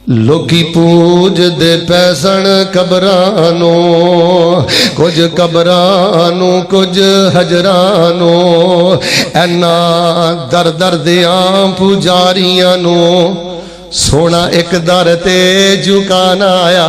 ਲੋਕੀ ਪੂਜਦੇ ਪੈਸਣ ਕਬਰਾਂ ਨੂੰ, ਕੁਝ ਕਬਰਾਂ ਨੂੰ ਕੁਝ ਹਜਰਾਂ ਨੂੰ, ਐਨਾ ਦਰ ਦਰ ਦਿਆਂ ਪੁਜਾਰੀਆਂ ਨੂੰ ਸੋਹਣਾ ਇੱਕ ਦਰ ਤੇ ਝੁਕਾਣਾ ਆਇਆ।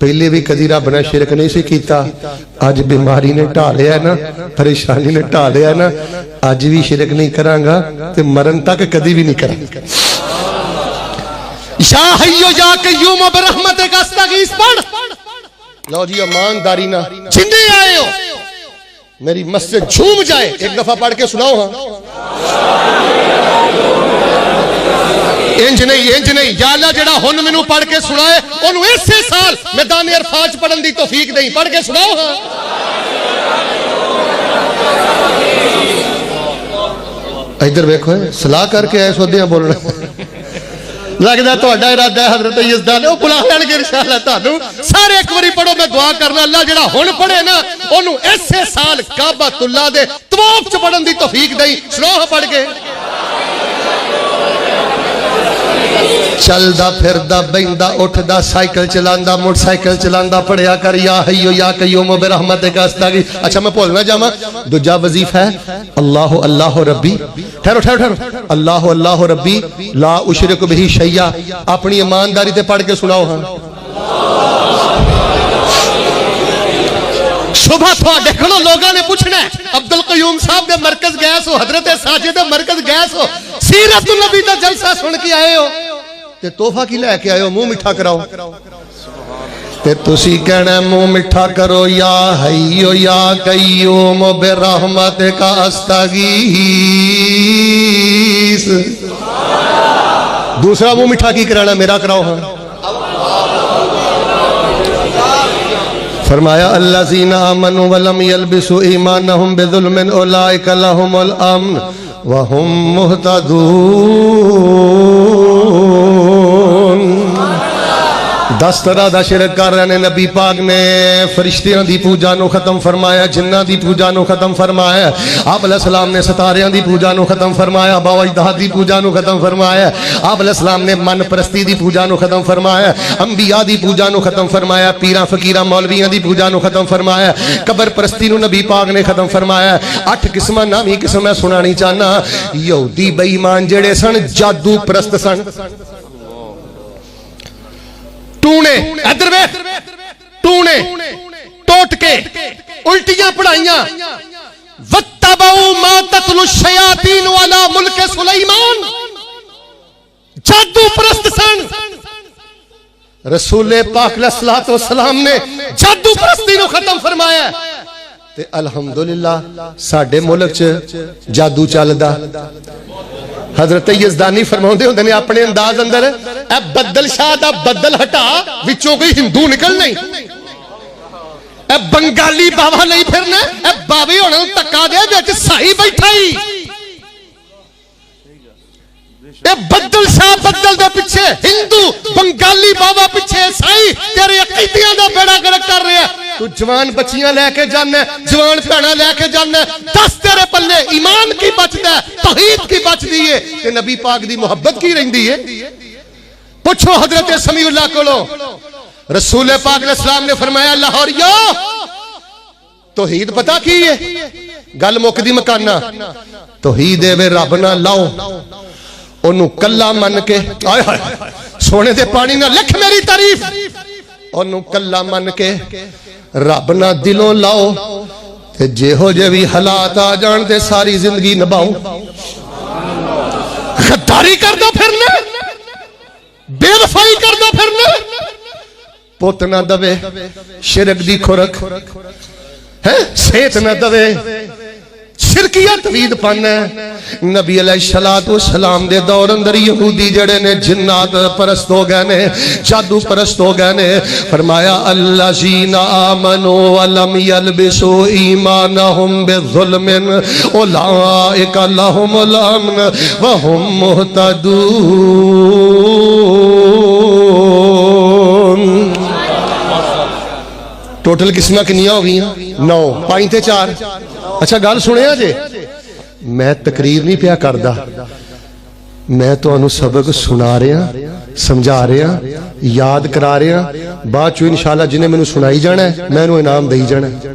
پہلے بھی کدی رب نے شرک نہیں سی کیتا اج بیماری نے ڈھا لیا نا پریشانی نے ڈھا لیا نا اج بھی شرک نہیں کراں گا تے مرن تک کدی بھی نہیں کراں گا یا حیو یا قیوم برحمتک استغیث پڑھ لو جی ایمانداری نہ جندے آئے ہو میری مسجد جھوم جائے ایک دفعہ پڑھ کے سناؤ ہاں انج نہیں یا اللہ جڑا ہن مینوں پڑھ کے سنائے اونوں اسی سال میدان عرفات پڑھن دی توفیق دیں پڑھ کے سناؤ ہاں ادھر ویکھو صلاح کر کے ایسے ودیاں بولنا لگدا تہاڈا ارادہ ہے حضرت یزدان او بلا لین گے انشاءاللہ تانوں سارے ایک واری پڑھو میں دعا کرنا اللہ جڑا ہن پڑھے نا اونوں اسی سال کعبۃ اللہ دے طواف چ پڑھن دی توفیق دیں سناؤ پڑھ کے چلدا پھردا بیندا اٹھدا سائیکل چلاندا موٹر سائیکل چلاندا پڑھیا کر یا حیو یا قیوم برحمتک استغیث اچھا میں بولنا جاواں دوجا وظیفہ ہے اللہ اللہ ربی ٹھہرو اللہ اللہ ربی لا اشرک بہ شیئا اپنی ایمانداری تے پڑھ کے سناؤ ہاں صبح تھوڑے کھڑو لوگاں نے پوچھنا ہے عبدالقیوم صاحب دے مرکز گئے سو حضرت ساجد دے مرکز گئے سو سیرت النبی دا جلسہ سن کے آئے ہو تے تحفہ کی لے کے آئے ہو منہ میٹھا کراؤ تے تسی کہنا منہ میٹھا کرو یا حیو یا قیوم برحمتک استغیث دوسرا منہ میٹھا کی کرانا میرا کراؤ ہاں فرمایا الذین آمنوا ولم یلبسوا ایمانہم بظلم اولئک لہم الامن وہم مہتدون 10 طرح دا شرک کر رہے ہیں نبی پاک نے فرشتیاں دی پوجا نو ختم فرمایا جنہ دی پوجا نو ختم فرمایا آپ علیہ السلام نے ستاریاں دی پوجا نو ختم فرمایا باوجدہ دی پوجا نو ختم فرمایا آپ علیہ السلام نے من پرستی دی پوجا نو ختم فرمایا انبیاء دی پوجا نو ختم فرمایا پیراں فقیراں مولویاں دی پوجا نو ختم فرمایا قبر پرستی نو نبی پاک نے ختم فرمایا 8 قسمہ نامی قسم میں سنانی چاہنا یہودی بے ایمان جڑے سن جادو پرست سن ٹونے ادھر وے ٹونے ٹوٹ کے الٹیاں پڑھائیاں وَاتَّبَعُوا مَا تَتْلُو الشَّيَاطِينُ عَلَى مُلْكِ سُلَيْمَانَ جادو پرست سن رسول پاک علیہ السلام نے جادو پرستی نو ختم فرمایا تے الحمدللہ ساڈے ملک چ جادو چلدا حضرت یزدانی فرماؤندے ہوندے نے اپنے انداز اندر اے بدل شاہ دا بدل ہٹا وچوں کوئی ہندو نکل نہیں اے بنگالی بابا نہیں پھرنا اے بابی ہونے تکا دے وچ سائی بیٹھا ہی اے بدل شاہ بدل دے پیچھے ہندو بنگالی بابا پیچھے سائی تیرے عقیدیاں دا بیڑا گرک کر رہے ہیں تو جوان بچیاں لے کے جانا جوان پیڑا لے کے جانا 10 تیرے پلے ایمان کی بچتا ہے توحید کی بچ دیئے کہ نبی پاک دی محبت کی رہندی ہے پوچھو حضرت سمیع اللہ کو لو رسول پاک علیہ السلام نے فرمایا لاہوریو توحید پتا کی ہے گل مک دی مکانہ توحید اے رب نہ لاؤ انہوں کلا من کے آئے آئے سونے دے پانی نہ لکھ میری تعریف انہوں کلا من کے رب نہ دلوں لاؤ تے جے ہو جے بھی حالات آ جان تے ساری زندگی نباؤ غداری کر دو پھرنے بے وفائی کر دو پھرنے پوت نہ دوے شرک دی کھرک سیت نہ دوے شرکیت وید پانا ہے نبی علیہ السلام دے دور اندر یہودی جڑے نے جنات پرست ہو گئے نے جادو پرست ہو گئے نے فرمایا الذین آمنوا ولم یلبسوا ایمانہم بظلم اولئک لہم الامن وہم مہتدون ٹوٹل قسمہ کنیاں ہو گئی 9 پائنتے 4 اچھا گال سنے آجے میں تقریر نہیں پیا کردہ میں تو انہوں سبق سنا رہے ہیں سمجھا رہے ہیں یاد کرا رہے ہیں بعد چو انشاءاللہ جنہیں میں نے سنائی جانا ہے میں انہوں انعام دہی جانا ہے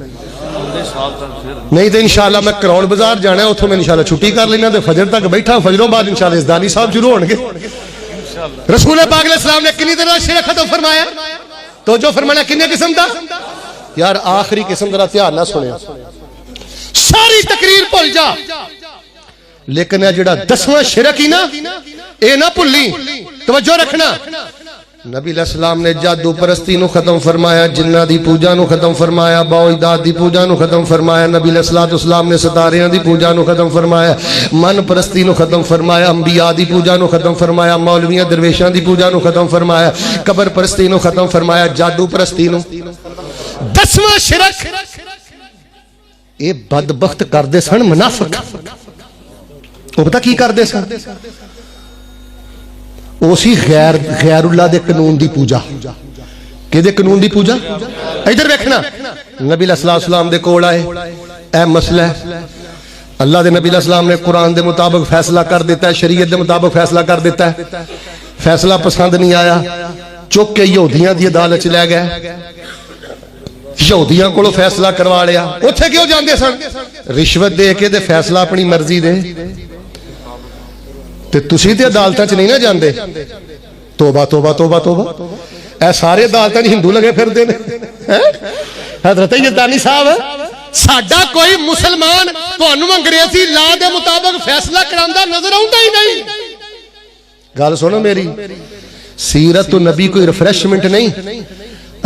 نہیں تو انشاءاللہ میں کراؤن بازار جانا ہے اتھوں میں انشاءاللہ چھٹی کر لینا تو فجر تک بیٹھا فجروں بعد انشاءاللہ ازدانی صاحب شروع ہونگے رسول پاک علیہ السلام نے کنی طرح شرک ختم فرمایا تو جو فرمانا کنے قسم دا یار آخری قسم ذرا دھیان نہ سنیا ساری تقریر بھول جا لیکن جڑا 10واں شرک ہی نا اے نہ بھلی توجہ رکھنا نبی علیہ السلام نے جادو پرستی نو ختم فرمایا جنہ دی پوجا نو ختم فرمایا باو اجداد دی پوجا نو ختم فرمایا نبی علیہ السلام نے ستاریاں دی پوجا نو ختم فرمایا من پرستی نو ختم فرمایا انبیاء دی پوجا نو ختم فرمایا مولویاں درویشاں دی پوجا نو ختم فرمایا قبر پرستی نو ختم فرمایا جادو پرستی نو 10واں شرک اے بدبخت کردے سن منافق وہ پتہ کی کردے سن اسی غیر اللہ دے قانون دی پوجا کہ دے قانون دی پوجا ادھر دیکھنا نبی علیہ السلام دے کول آئے اے مسئلہ ہے اللہ دے نبی علیہ السلام نے قرآن دے مطابق فیصلہ کر دیتا ہے شریعت دے مطابق فیصلہ کر دیتا ہے فیصلہ پسند نہیں آیا چک کے یہودیاں دی عدالت لے گئے یہودیاں کو فیصلہ کروا لیا اتھے کیوں جاندے سن رشوت دے کے دے فیصلہ اپنی مرضی دے تے تسی تے عدالتاں چ نہیں نہ جاندے توبہ توبہ توبہ توبہ اے سارے عدالتاں ہندو لگے پھر دے نے حضرت یزدانی صاحب ساڈا کوئی مسلمان تانوں انگریزی لا دے مطابق فیصلہ کراندا نظر آوندا ہی نہیں گل سنو میری سیرت نبی کوئی ریفریشمنٹ نہیں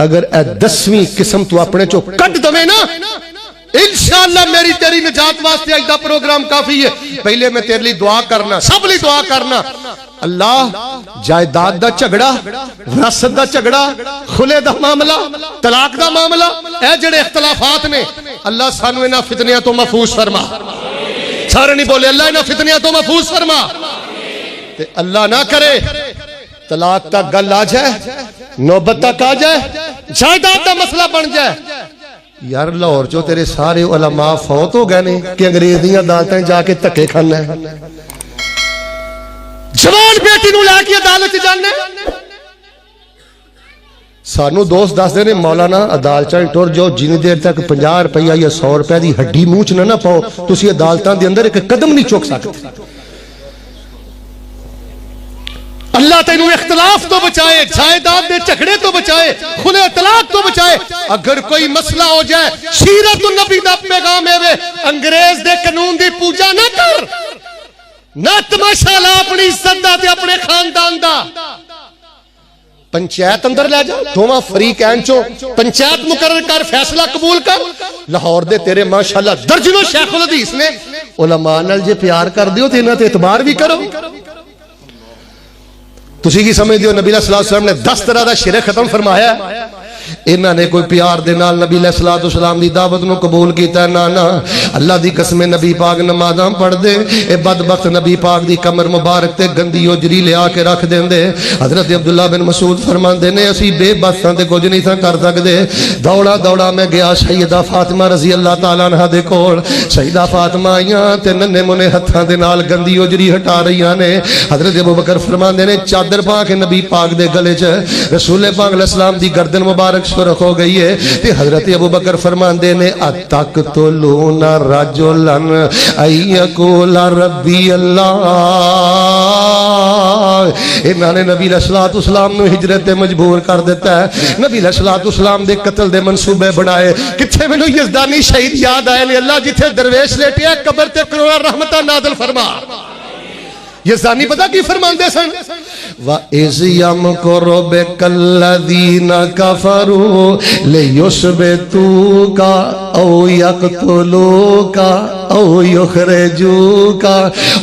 اگر اے 10ویں قسم تو اپنے چو کٹ دوے نا انشاءاللہ میری تیری نجات واسطے آج دا پروگرام کافی ہے پہلے میں تیرے لی دعا کرنا سب لی دعا کرنا اللہ جائیداد دا جھگڑا وراثت دا جھگڑا خلے دا معاملہ طلاق دا معاملہ اے جڑے اختلافات نے اللہ سانو انہاں فتنیاں تو محفوظ فرما سارے نہیں بولے اللہ انہاں فتنیاں تو محفوظ فرما تے اللہ نہ کرے طلاق تک گل آ جائے نوبت تک آ جائے جائیداد دا مسئلہ بن جائے یار لاہور جو تیرے سارے علماء فوت ہو گئے نے کہ انگریزیاں عدالتیں جا کے تکے کھانا ہے جوان بیٹی نو لے کے عدالت جانا ہے سانو دوست دس دے نے مولانا عدالتاں ٹر جو جنی دیر تک 50 روپیہ یا 100 روپے دی ہڈی منہ چ نہ پاؤ تسی عدالتاں دے اندر ایک قدم نہیں چک سکتے اللہ تینوں اختلاف تو بچائے جائیداد دے جھگڑے تو بچائے خلے طلاق تو بچائے اگر کوئی مسئلہ ہو جائے سیرت النبی دا پیغام ہے انگریز دے قانون دی پوجا نہ کر نہ تماشا لا اپنی عزت دا تے اپنے خاندان دا پنچایت اندر لے جا دوواں فریق این چو پنچایت مقرر کر فیصلہ قبول کر لاہور دے تیرے ماشاءاللہ درجنوں شیخ الحدیث نے علماء نال جے پیار کر دیو تے انہاں تے اعتبار بھی کرو تسی کی سمجھ دیو نبی علیہ السلام نے 10 طرح دا شرک ختم فرمایا ہے انہاں نے کوئی پیار دے نال نبی علیہ السلام دی دعوت نو قبول کیتا ہے نا اللہ دی قسم نبی پاک نمازاں پڑھ دے اے بدبخت نبی پاک دی کمر مبارک تے گندی اجری لے آ کے رکھ دیندے حضرت عبداللہ بن مسعود فرماندے نے اسی بے بساں تے کچھ نہیں تھا کر سکدے دوڑا دوڑا میں گیا سیدہ فاطمہ رضی اللہ تعالی عنہا دے کول سیدہ فاطمہ آئیاں تے ننے منے ہتھاں دے نال گندی اجری ہٹا رہیاں نے حضرت ابوبکر فرماندے نے چادر پا کے نبی پاک دے گلے چ رسول پاک علیہ السلام دی گردن مبارک سرخ ہو گئی ہے تے حضرت ابوبکر فرماندے نے اتقتلون رجلا ایقول ربی اللہ انہاں نے نبی علیہ السلام نو ہجرت تے مجبور کر دیتا ہے نبی علیہ السلام دے قتل دے منصوبے بنائے کتھے مینوں یزدانی شہید یاد آئے نے اللہ جتھے درویش لیٹیا قبر تے کروڑاں رحمتاں نازل فرما یزدانی پتہ کی فرماندے سن وَإِذْ يَمْكُرُ بِكَ الَّذِينَ كَفَرُوا لِيُثْبِتُوكَ أَوْ يَقْتُلُوكَ أَوْ يُخْرِجُوكَ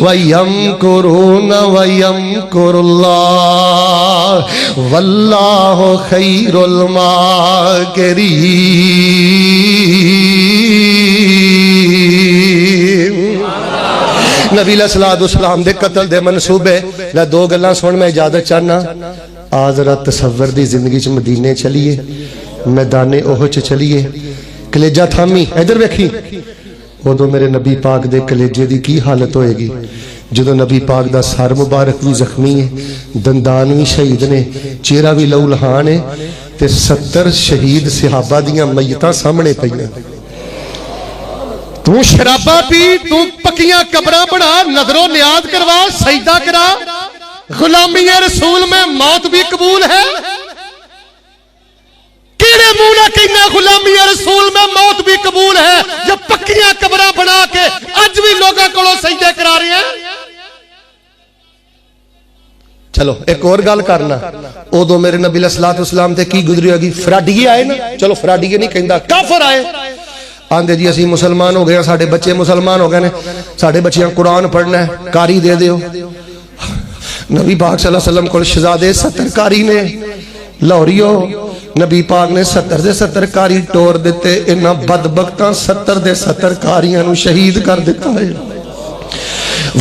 وَيَمْكُرُونَ وَيَمْكُرُ اللَّهُ وَاللَّهُ خَيْرُ الْمَاكِرِينَ نبی علیہ السلام دے قتل دے منصوبے لے دو گلاں سن میں اجازت چاہنا آج رات تصور دی زندگی چ مدینے چلیے میدان احد چ چلیے کلیجہ تھامی ادھر ویکھی اودوں میرے نبی پاک دے کلیجے دی کی حالت ہوئے گی جدوں نبی پاک دا سر مبارک بھی زخمی ہے دندان بھی شہید نے چہرہ بھی لہو لہان ہے تے 70 شہید صحابہ دیاں میتاں سامنے پئیاں تو شرابہ پی تو پکیاں قبراں بڑھا نظر و نیاز کروا سجدہ کرا غلامی رسول میں موت بھی قبول ہے منہ نہ کہنا غلامی رسول میں موت بھی قبول ہے جو پکیاں قبراں بنا کے اج بھی لوگوں کو سجدے کرا رہے ہیں. چلو ایک اور گل کرنا ادو میرے نبی علیہ الصلوۃ والسلام تے کی گزری ہوگی فراڈیے آئے نا چلو فراڈیے نہیں کہندا کافر آئے آندے جی اسی مسلمان ہو گئے ساڈے بچے مسلمان ہو گئے نے ساڈے بچیاں قرآن پڑھنا ہے کاری دے دیو. نبی پاک صلی اللہ علیہ وسلم کو شہزادے 70 کاری نے لاہوریو نبی پاک نے 70 دے 70 کاری ٹور دیتے انہاں بدبختاں 70 دے 70 کاریاں نو شہید کر دیتا ہے.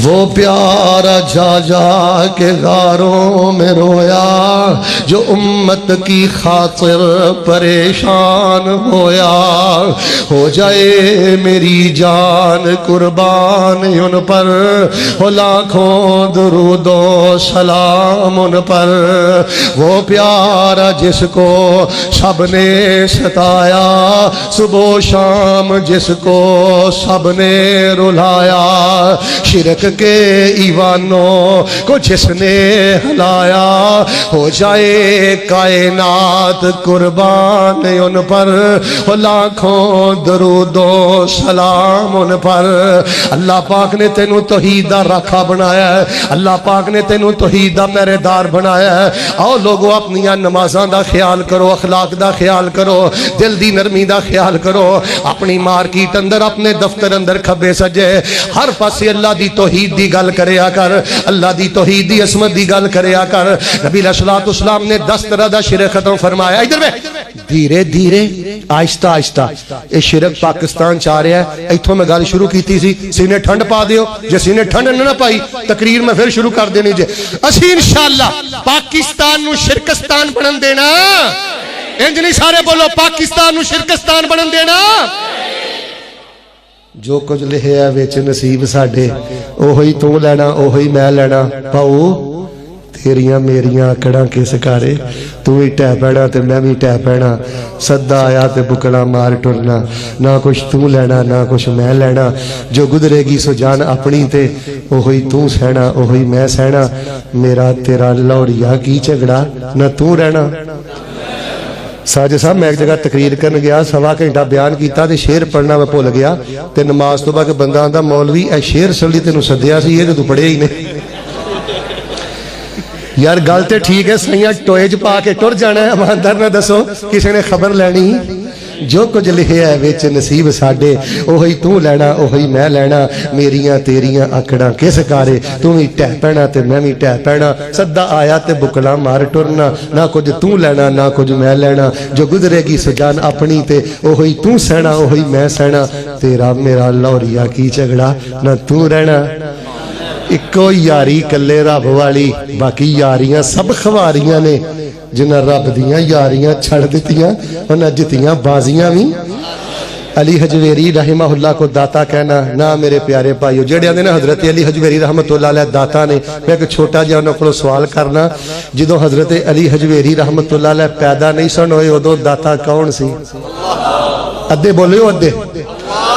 وہ پیارا جا جا کے غاروں میں رویا جو امت کی خاطر پریشان ہویا ہو جائے میری جان قربان ان پر ہو لاکھوں درود و سلام ان پر. وہ پیارا جس کو سب نے ستایا صبح و شام جس کو سب نے رلایا شرک کے ایوانوں کو جس نے ہلایا ہو جائے کائنات قربان ان پر لاکھوں درود و سلام ان پر. اللہ پاک نے تینوں توحید دا راکھا بنایا ہے اللہ پاک نے تینوں توحید دا پہرے دار بنایا ہے. آؤ لوگوں اپنی نمازاں دا خیال کرو اخلاق دا خیال کرو دل دی نرمی دا خیال کرو اپنی مارکیٹ اندر اپنے دفتر اندر کھبے سجے ہر پاسے اللہ دی توحید دی گل کریا کر اللہ دی توحید دی عصمت دی گل کریا کر. نبی علیہ الصلوۃ والسلام نے 10 طرح دا شرک ختم فرمایا. ادھر میں دھیرے دھیرے آہستہ آہستہ یہ شرک پاکستان چاہ رہا ہے. ایتھوں میں گل شروع کیتی سی سینے ٹھنڈ پا دیو جے سینے ٹھنڈ نہ پائی تقریر میں پھر شروع کر دینی جے. اسی انشاءاللہ پاکستان نو شرکستان بنن دینا انج نہیں سارے بولو پاکستان نو شرکستان بنن دینا. جو کچھ لکھیا وچ نصیب ساڈے اوہی تو لینا اوہی میں لینا پاؤ تیریاں میریاں اکڑاں کس کارے تو ہی ٹہ پینا تے میں بھی ٹہ پینا صدا آیا تے بکڑا مار ٹرنا نہ کچھ تو لینا نہ کچھ میں لینا جو گزرے گی سو جان اپنی تے اوہی تو سہنا اوہی میں سہنا میرا تیرا لاہوریا کی جھگڑا نہ تو رہنا. ساجد صاحب میں ایک جگہ تقریر کرنے گیا سوا گھنٹہ بیان کیتا تے شعر پڑھنا میں بھول گیا تے نماز تو بعد بندہ آندا مولوی اے شعر سلی تینوں سدیا سی یہ تے تو پڑھیا ہی نہیں. یار گل تے ٹھیک ہے سائیاں ٹوئے چ پا کے ٹر جانا ہے ایماندار نہ دسو کسی نے خبر لینی جو کچھ لکھیا ہے وچ نصیب ساڈے اوہی تو لینا اوہی میں لینا میریاں تیریاں اکڑاں کس کارے تو ہی ٹہ پینا تے میں بھی ٹہ پینا صدا آیا تے بکلا مار ٹرنا نہ کچھ تو لینا نہ کچھ میں لینا جو گزرے گی سو جان اپنی تے اوہی تو سہنا اوہی میں سہنا تیرا میرا لاہوریا کی جھگڑا نہ تو رہنا. اکو یاری کلے رب والی باقی یاریاں سب خواریاں نے جنہ رب دیاں یاریاں چھڑ دیتیاں انہ جتیاں بازیاں بھی. علی حجویری رحمہ اللہ کو داتا کہنا نہ میرے پیارے بھائیو جڑے آندے نا حضرت علی حجویری رحمت اللہ علیہ داتا نے میں ایک چھوٹا جہا انہوں کو سوال کرنا جدوں حضرت علی حجویری رحمت اللہ علیہ پیدا نہیں سن ہوئے ادو داتا کون سی ادھے بولے ہو ادھے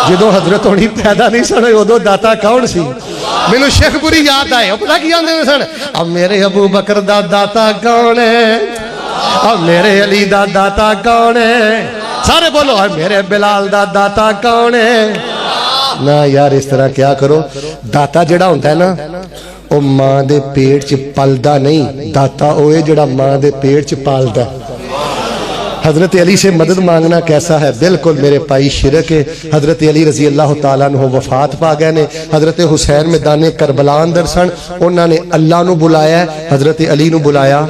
جدوں حضرت ہونی پیدا نہیں سن ہوئے ادو داتا کون سی. مینوں شیخ پوری یاد آئے پتہ کی آندے سن اب میرے ابو بکر دا داتا کون ہے اب میرے علی دا داتا کون ہے سارے بولو میرے بلال دا داتا کون ہے. نا یار اس طرح کیا کرو داتا جڑا ہوتا ہے نا وہ ماں دے پیٹ چ پلدا نہیں داتا اوے جڑا ماں دے پیٹ چ پالدا. حضرت علی سے مدد مانگنا کیسا ہے بالکل میرے پائی شرک ہے. حضرت علی رضی اللہ تعالیٰ عنہ وفات پا گئے نے حضرت حسین میدان کربلا اندر سن انہوں نے اللہ نو بلایا ہے حضرت علی نو بلایا.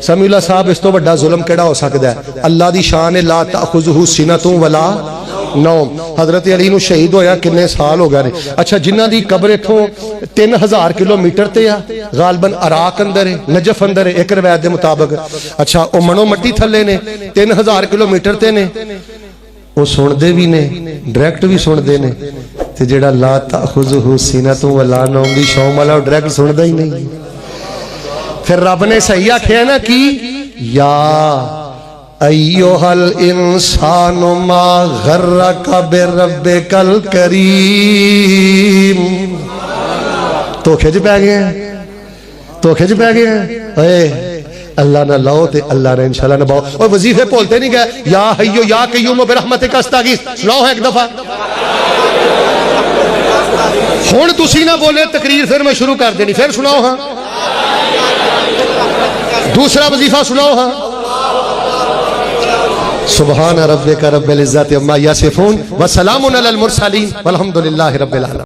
سمیع اللہ صاحب اس تو بڑا ظلم کیڑا ہو سکتا ہے اللہ دی شان لا تأخذہ سنۃ ولا نوم. حضرت علی نو شہید ہویا کنے سال ہو گئے نے. اچھا جنہ دی قبر اتھوں 3000 کلومیٹر تے ہے غالباً عراق اندر ہے نجف اندر ہے ایک روایت دے مطابق. اچھا او منو مٹی تھلے نے 3000 کلومیٹر تے نے وہ سن دے بھی نے ڈائریکٹ بھی سن دے نے تے جڑا لا تأخذہ سنۃ ولا نوم دی شوم والا ڈائریکٹ سن دا ہی نہیں. پھر رب نے صحیح آکھیا نا کی یا ایوہا الانسان ما غرک بربک الکریم. تو کھج پہ گئے ہیں تو کھج پہ گئے ہیں اللہ نہ لاؤ تے اللہ نے انشاءاللہ نباؤ. اور وظیفے بولتے نہیں گئے یا حیو یا قیوم برحمتک استغیث سناؤ ایک دفعہ. ہن تسی نہ بولے تقریر پھر میں شروع کر دینی. پھر سناؤ ہاں دوسرا وظیفہ سناؤ ہاں. سبحان ربک رب العزت عما یصفون وسلام علی المرسلین والحمد للہ رب العالمین.